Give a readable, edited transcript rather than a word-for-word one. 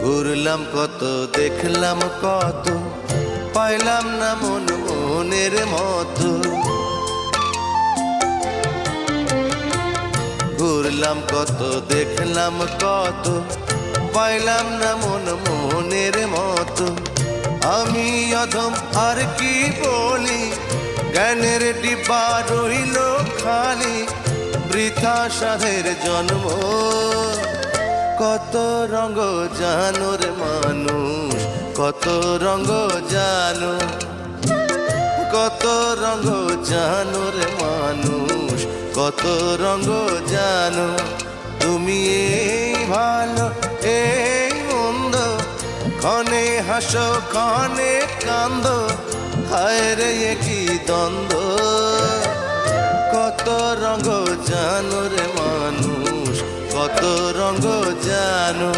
ঘুরলাম কত দেখলাম কত পাইলাম না মন মনের মতো ঘুরলাম কত দেখলাম কত পাইলাম না মন মনের মতো আমি অধম আর কি বলি জ্ঞানের ডিব্বা রইল খালি বৃথা সাধের জন্ম কত রঙ জানো রে মানুষ কত রঙ জানো কত রঙ জানো রে মানুষ কত রঙ জানো তুমি এই ভালো এই মন্দ ক্ষণে হাসো ক্ষণে কান্দ হায় রে কি দ্বন্দ্ব কত রঙ জানো রে মানুষ কত রঙ জানো